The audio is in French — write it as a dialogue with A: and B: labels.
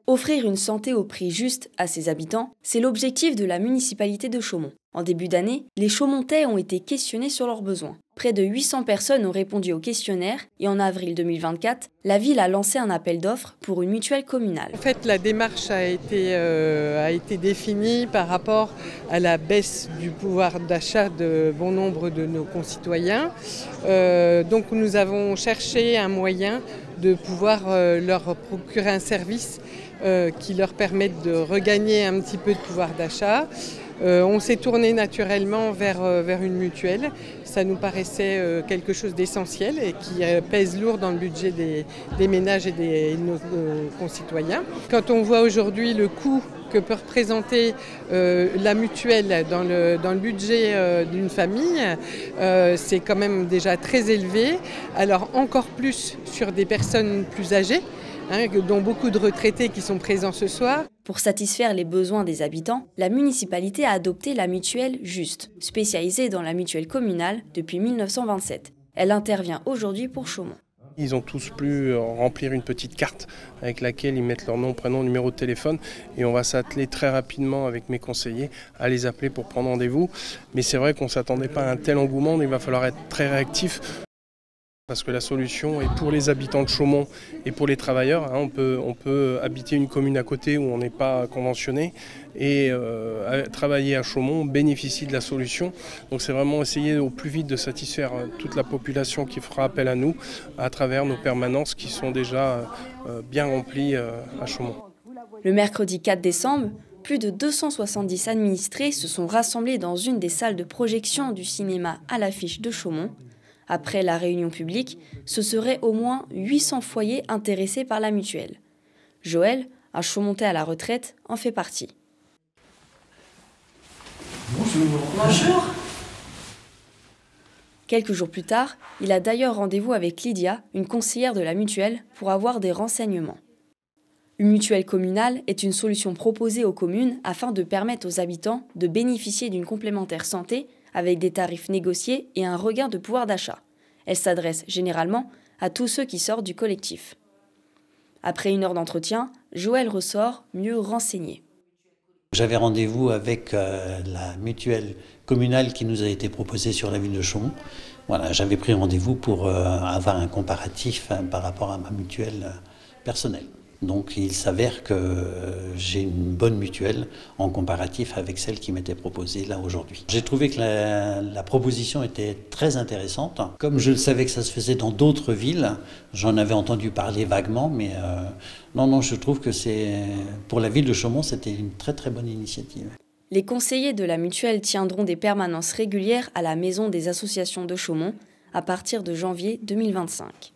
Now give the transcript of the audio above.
A: Offrir une santé au prix juste à ses habitants, c'est l'objectif de la municipalité de Chaumont. En début d'année, les Chaumontais ont été questionnés sur leurs besoins. Près de 800 personnes ont répondu au questionnaire et en avril 2024, la ville a lancé un appel d'offres pour une mutuelle communale.
B: En fait, la démarche a été définie par rapport à la baisse du pouvoir d'achat de bon nombre de nos concitoyens. Donc nous avons cherché un moyen de pouvoir leur procurer un service qui leur permette de regagner un petit peu de pouvoir d'achat. On s'est tourné naturellement vers une mutuelle. Ça nous paraissait quelque chose d'essentiel et qui pèse lourd dans le budget des ménages et de nos concitoyens. Quand on voit aujourd'hui le coût que peut représenter la mutuelle dans le budget d'une famille, c'est quand même déjà très élevé. Alors encore plus sur des personnes plus âgées, dont beaucoup de retraités qui sont présents ce soir.
A: Pour satisfaire les besoins des habitants, la municipalité a adopté la mutuelle Juste, spécialisée dans la mutuelle communale depuis 1927. Elle intervient aujourd'hui pour Chaumont.
C: Ils ont tous pu remplir une petite carte avec laquelle ils mettent leur nom, prénom, numéro de téléphone et on va s'atteler très rapidement avec mes conseillers à les appeler pour prendre rendez-vous. Mais c'est vrai qu'on ne s'attendait pas à un tel engouement, il va falloir être très réactif. Parce que la solution est pour les habitants de Chaumont et pour les travailleurs. On peut habiter une commune à côté où on n'est pas conventionné et travailler à Chaumont, bénéficier de la solution. Donc c'est vraiment essayer au plus vite de satisfaire toute la population qui fera appel à nous à travers nos permanences qui sont déjà bien remplies à Chaumont.
A: Le mercredi 4 décembre, plus de 270 administrés se sont rassemblés dans une des salles de projection du cinéma à l'affiche de Chaumont. Après la réunion publique, ce seraient au moins 800 foyers intéressés par la mutuelle. Joël, un Chaumontais à la retraite, en fait partie.
D: Bonjour.
A: Quelques jours plus tard, il a d'ailleurs rendez-vous avec Lydia, une conseillère de la mutuelle, pour avoir des renseignements. Une mutuelle communale est une solution proposée aux communes afin de permettre aux habitants de bénéficier d'une complémentaire santé avec des tarifs négociés et un regain de pouvoir d'achat. Elle s'adresse généralement à tous ceux qui sortent du collectif. Après 1 heure d'entretien, Joël ressort mieux renseigné.
D: J'avais rendez-vous avec la mutuelle communale qui nous a été proposée sur la ville de Chaumont. Voilà, j'avais pris rendez-vous pour avoir un comparatif par rapport à ma mutuelle personnelle. Donc il s'avère que j'ai une bonne mutuelle en comparatif avec celle qui m'était proposée là aujourd'hui. J'ai trouvé que la proposition était très intéressante. Comme je le savais que ça se faisait dans d'autres villes, j'en avais entendu parler vaguement, mais non, je trouve que pour la ville de Chaumont, c'était une très très bonne initiative.
A: Les conseillers de la mutuelle tiendront des permanences régulières à la maison des associations de Chaumont à partir de janvier 2025.